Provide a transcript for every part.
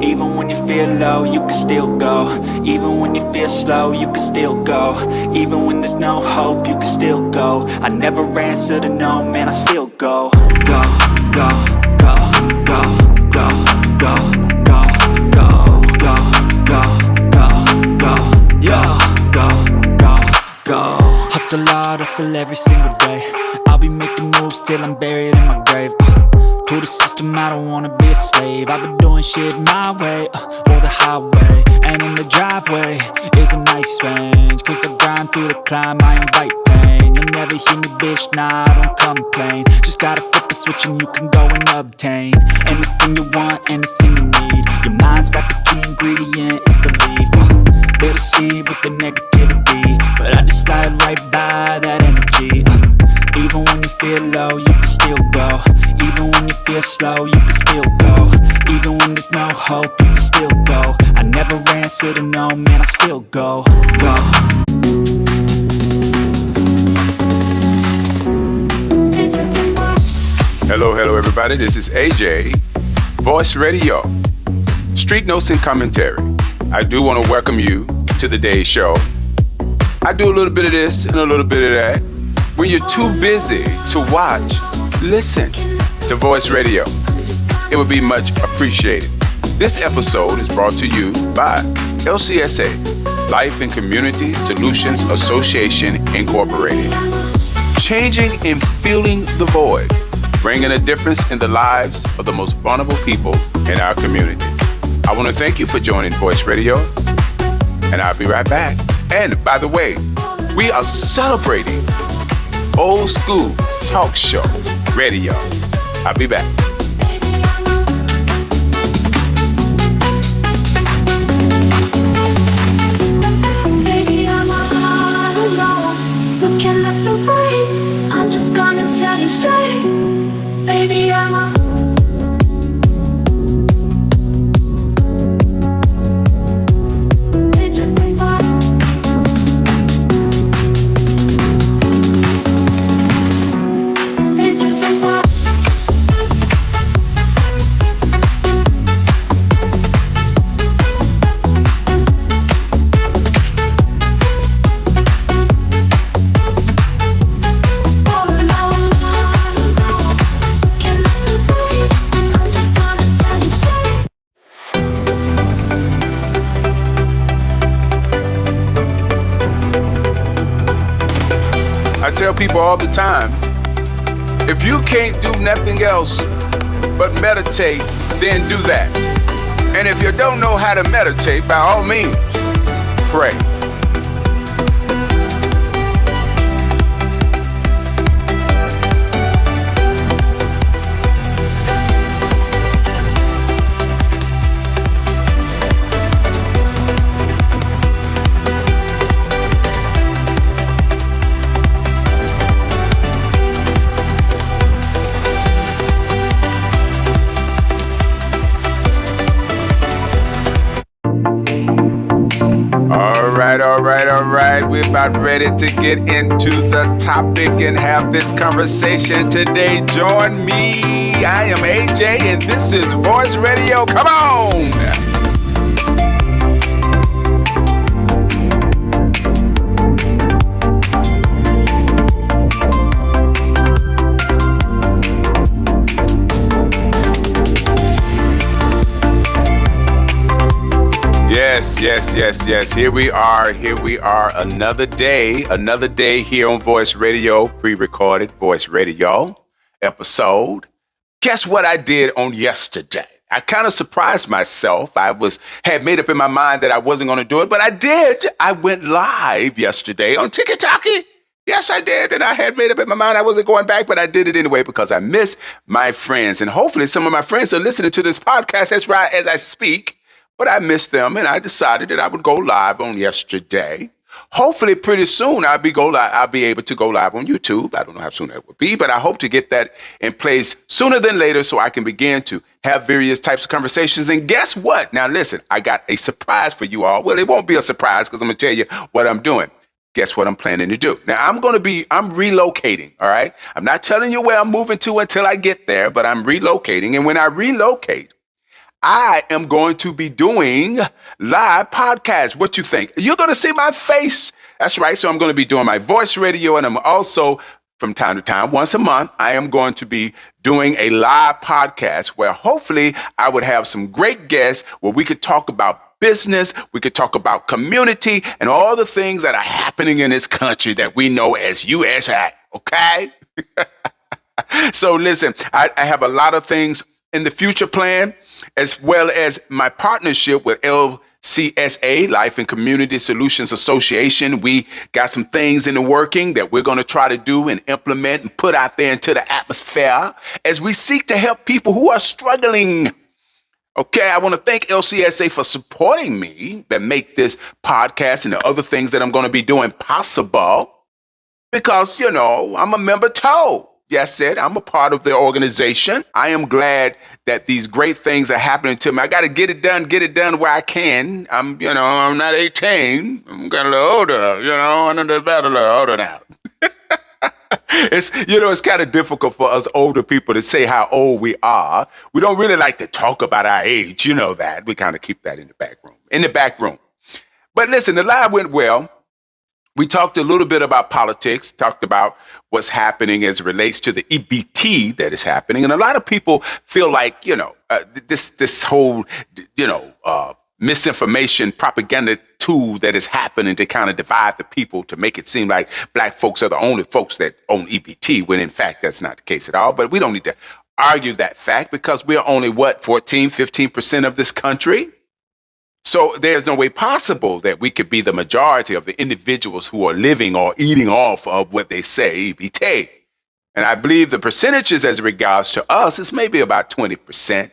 Even when you feel low, you can still go. Even when you feel slow, you can still go. Even when there's no hope, you can still go. I never answer to no, man, I still go. Go, go, go, go, go, go, go, go, go, go, go, go, yo, go, go, go. Hustle hard, hustle every single day. I'll be making moves till I'm buried in my grave. To the system, I don't wanna be a slave. I've been doing shit my way, or the highway. And in the driveway is a nice range. Cause I grind through the climb, I invite pain. You'll never hear me, bitch, nah, I don't complain. Just gotta flip the switch and you can go and obtain anything you want, anything you need. Your mind's got the key ingredient, it's belief. They'll deceive with the negativity, but I just slide right by that energy. Even when you feel low, you can still go. Even when you feel slow, you can still go. Even when there's no hope, you can still go. I never answer to no, man, I still go. Go. Hello everybody, this is AJ, Voice Radio, Street Notes and Commentary. I do want to welcome you to the day's show. I do a little bit of this and a little bit of that. When you're too busy to watch, listen to Voice Radio. It would be much appreciated. This episode is brought to you by LCSA, Life and Community Solutions Association, Incorporated. Changing and filling the void, bringing a difference in the lives of the most vulnerable people in our communities. I want to thank you for joining Voice Radio, and I'll be right back. And by the way, we are celebrating old school talk show radio. I'll be back. Baby, I'm all alone, looking at the rain. I'm just gonna tell you straight. Baby, I'm a I tell people all the time, if you can't do nothing else but meditate, then do that. And if you don't know how to meditate, by all means, pray. All right. We're about ready to get into the topic and have this conversation today. Join me. I am AJ, and this is Voice Radio. Come on! Yes. Here we are. Another day here on Voice Radio, pre-recorded Voice Radio episode. Guess what I did on yesterday? I kind of surprised myself. I had made up in my mind that I wasn't going to do it, but I did. I went live yesterday on TikTok. Yes, I did. And I had made up in my mind I wasn't going back, but I did it anyway because I miss my friends. And hopefully some of my friends are listening to this podcast as I speak. But I missed them, and I decided that I would go live on yesterday. Hopefully, pretty soon, I'll be able to go live on YouTube. I don't know how soon that will be, but I hope to get that in place sooner than later so I can begin to have various types of conversations. And guess what? Now, listen, I got a surprise for you all. Well, it won't be a surprise because I'm going to tell you what I'm doing. Guess what I'm planning to do? Now, I'm relocating, all right? I'm not telling you where I'm moving to until I get there, but I'm relocating. And when I relocate, I am going to be doing live podcasts. What you think? You're going to see my face. That's right. So I'm going to be doing my voice radio, and I'm also, from time to time, once a month, I am going to be doing a live podcast where hopefully I would have some great guests where we could talk about business, we could talk about community, and all the things that are happening in this country that we know as USA. Okay? So listen, I have a lot of things in the future plan, as well as my partnership with LCSA, Life and Community Solutions Association. We got some things in the working that we're going to try to do and implement and put out there into the atmosphere as we seek to help people who are struggling. Okay, I want to thank LCSA for supporting me that make this podcast and the other things that I'm going to be doing possible because, you know, I'm a member too. Yes, I'm a part of the organization. I am glad that these great things are happening to me. I got to get it done where I can. I'm not 18. I'm getting a little older, I'm a little older now. It's kind of difficult for us older people to say how old we are. We don't really like to talk about our age. You know that. We kind of keep that in the back room. But listen, the live went well. We talked a little bit about politics, talked about what's happening as it relates to the EBT that is happening. And a lot of people feel like, this whole, misinformation propaganda tool that is happening to kind of divide the people to make it seem like black folks are the only folks that own EBT, when in fact, that's not the case at all. But we don't need to argue that fact because we're only 15% of this country. So there's no way possible that we could be the majority of the individuals who are living or eating off of what they say EBT. And I believe the percentages as regards to us is maybe about 20%,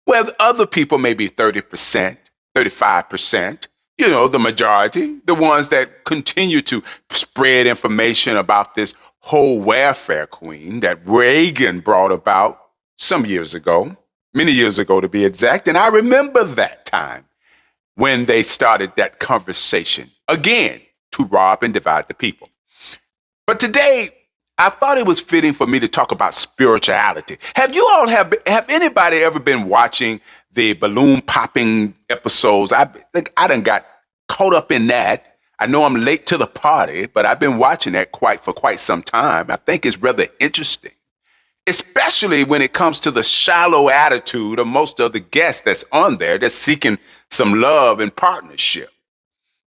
where other people may be 30%, 35%, the majority, the ones that continue to spread information about this whole welfare queen that Reagan brought about some years ago, many years ago to be exact. And I remember that time when they started that conversation, again, to rob and divide the people. But today, I thought it was fitting for me to talk about spirituality. Have anybody ever been watching the balloon popping episodes? I done got caught up in that. I know I'm late to the party, but I've been watching that for quite some time. I think it's rather interesting, especially when it comes to the shallow attitude of most of the guests that's on there that's seeking some love and partnership.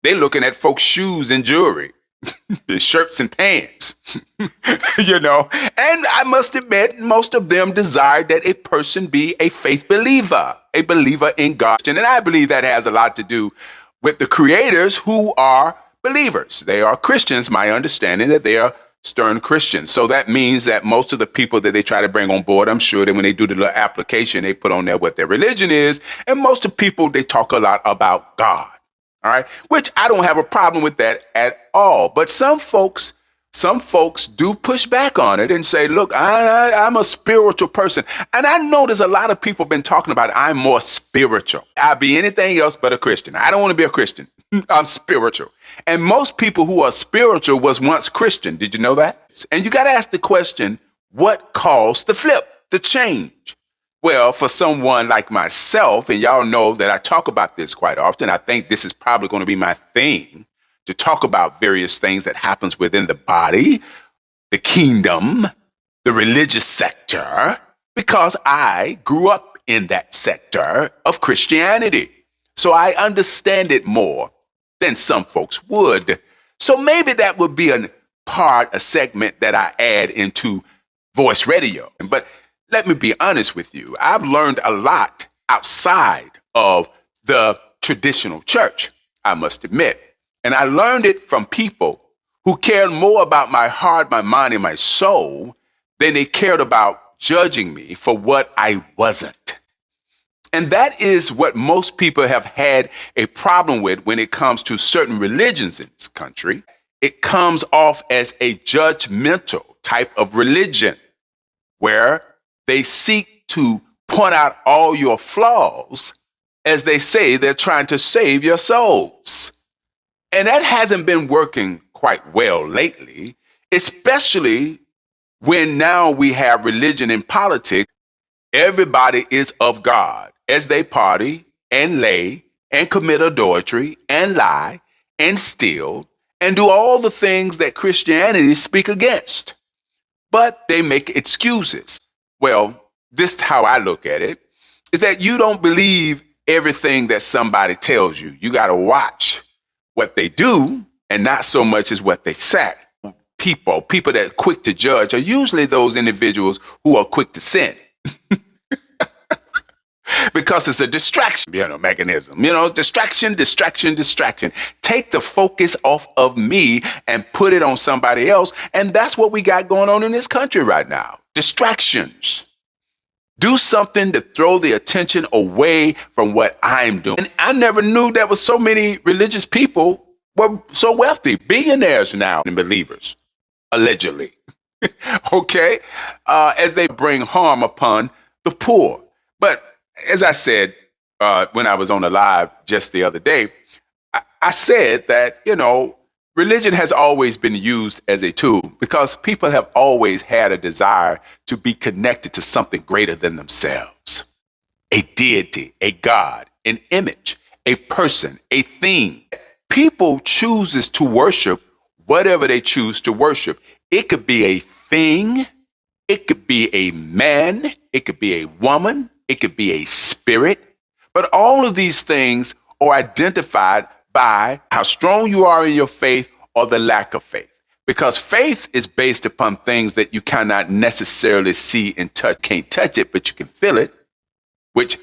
They looking at folks' shoes and jewelry, shirts and pants, And I must admit, most of them desire that a person be a faith believer, a believer in God. And I believe that has a lot to do with the creators who are believers. They are Christians, my understanding that they are stern Christians. So that means that most of the people that they try to bring on board, I'm sure that when they do the little application, they put on there what their religion is. And most of the people, they talk a lot about God. All right. Which I don't have a problem with that at all. But some folks do push back on it and say, look, I'm a spiritual person. And I know there's a lot of people been talking about I'm more spiritual. I'll be anything else but a Christian. I don't want to be a Christian. I'm spiritual. And most people who are spiritual was once Christian. Did you know that? And you got to ask the question, what caused the flip, the change? Well, for someone like myself, and y'all know that I talk about this quite often, I think this is probably going to be my thing, to talk about various things that happens within the body, the kingdom, the religious sector, because I grew up in that sector of Christianity. So I understand it more than some folks would. So maybe that would be a segment that I add into voice radio. But let me be honest with you. I've learned a lot outside of the traditional church, I must admit. And I learned it from people who cared more about my heart, my mind, and my soul than they cared about judging me for what I wasn't. And that is what most people have had a problem with when it comes to certain religions in this country. It comes off as a judgmental type of religion where they seek to point out all your flaws as they say they're trying to save your souls. And that hasn't been working quite well lately, especially when now we have religion in politics. Everybody is of God. as they party and lay and commit adultery and lie and steal and do all the things that Christianity speak against. But they make excuses. Well, this is how I look at it, is that you don't believe everything that somebody tells you. You got to watch what they do and not so much as what they say. People that are quick to judge are usually those individuals who are quick to sin. Because it's a distraction, mechanism. Distraction. Take the focus off of me and put it on somebody else. And that's what we got going on in this country right now. Distractions. Do something to throw the attention away from what I'm doing. And I never knew there were so many religious people were so wealthy, billionaires now and believers, allegedly. Okay? As they bring harm upon the poor. But as I said, when I was on the live just the other day, I said that, religion has always been used as a tool because people have always had a desire to be connected to something greater than themselves. A deity, a God, an image, a person, a thing. People chooses to worship whatever they choose to worship. It could be a thing. It could be a man. It could be a woman. It could be a spirit. But all of these things are identified by how strong you are in your faith or the lack of faith. Because faith is based upon things that you cannot necessarily see and touch. Can't touch it, but you can feel it, which,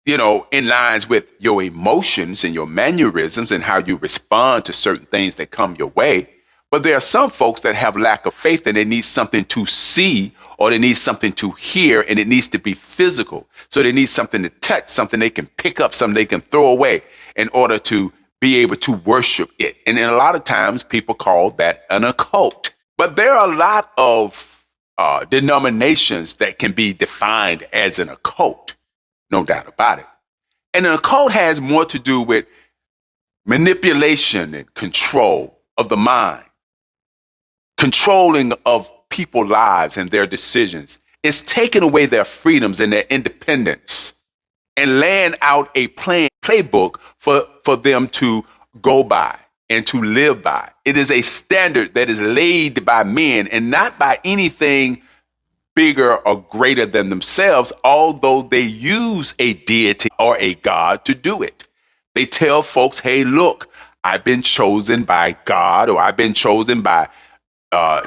in lines with your emotions and your mannerisms and how you respond to certain things that come your way. But there are some folks that have lack of faith and they need something to see or they need something to hear, and it needs to be physical. So they need something to touch, something they can pick up, something they can throw away in order to be able to worship it. And then a lot of times people call that an occult. But there are a lot of denominations that can be defined as an occult, no doubt about it. And an occult has more to do with manipulation and control of the mind. Controlling of people's lives and their decisions. It's taking away their freedoms and their independence and laying out a playbook for them to go by and to live by. It is a standard that is laid by men and not by anything bigger or greater than themselves, although they use a deity or a God to do it. They tell folks, hey, look, I've been chosen by God, or I've been chosen by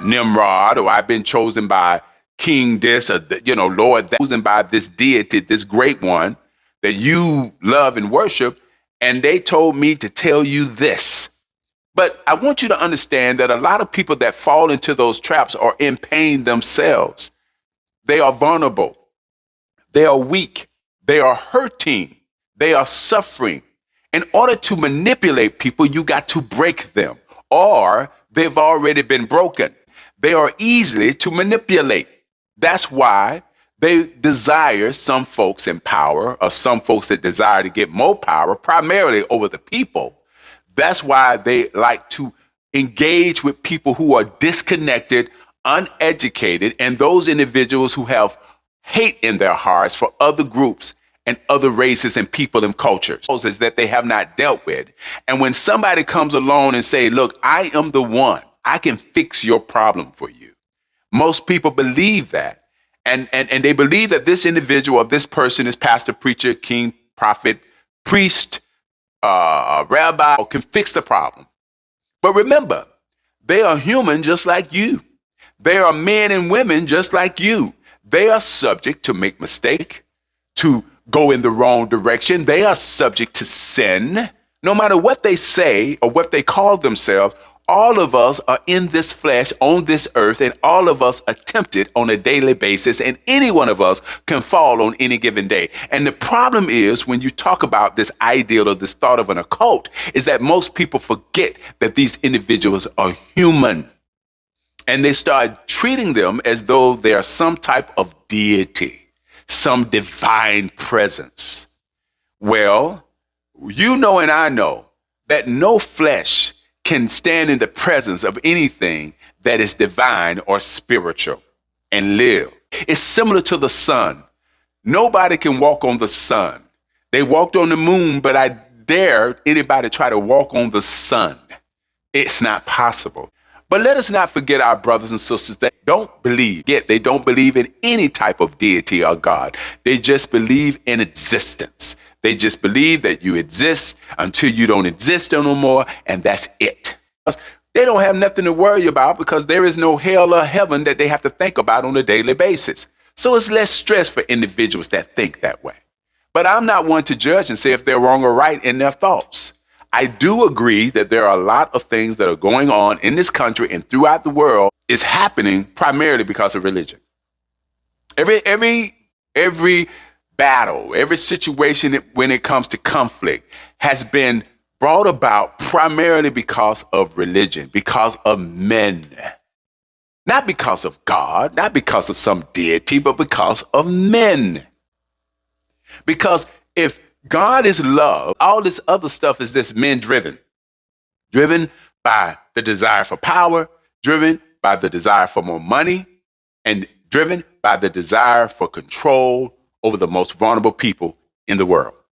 Nimrod, or I've been chosen by King this, or Lord that, chosen by this deity, this great one that you love and worship, and they told me to tell you this. But I want you to understand that a lot of people that fall into those traps are in pain themselves. They are vulnerable. They are weak. They are hurting. They are suffering. In order to manipulate people, you got to break them, or they've already been broken. They are easily to manipulate. That's why they desire some folks in power, or some folks that desire to get more power, primarily over the people. That's why they like to engage with people who are disconnected, uneducated, and those individuals who have hate in their hearts for other groups and other races and people and cultures that they have not dealt with. And when somebody comes along and say, look, I am the one, I can fix your problem for you. Most people believe that. And they believe that this individual or this person is pastor, preacher, king, prophet, priest, rabbi, can fix the problem. But remember, they are human just like you. They are men and women just like you. They are subject to make mistake, to go in the wrong direction. They are subject to sin. No matter what they say or what they call themselves, all of us are in this flesh on this earth, and all of us are tempted on a daily basis, and any one of us can fall on any given day. And the problem is, when you talk about this ideal or this thought of an occult, is that most people forget that these individuals are human, and they start treating them as though they are some type of deity, some divine presence. Well, you know and I know that no flesh can stand in the presence of anything that is divine or spiritual and live. It's similar to the sun. Nobody can walk on the sun. They walked on the moon, but I dare anybody try to walk on the sun. It's not possible. But let us not forget our brothers and sisters that don't believe, yet they don't believe in any type of deity or God. They just believe in existence. They just believe that you exist until you don't exist no more, and that's it. They don't have nothing to worry about because there is no hell or heaven that they have to think about on a daily basis. So it's less stress for individuals that think that way. But I'm not one to judge and say if they're wrong or right in their thoughts. I do agree that there are a lot of things that are going on in this country and throughout the world is happening primarily because of religion. Every battle, every situation when it comes to conflict has been brought about primarily because of religion, because of men. Not because of God, not because of some deity, but because of men. Because if God is love, all this other stuff is this men driven by the desire for power, driven by the desire for more money, and driven by the desire for control over the most vulnerable people in the world.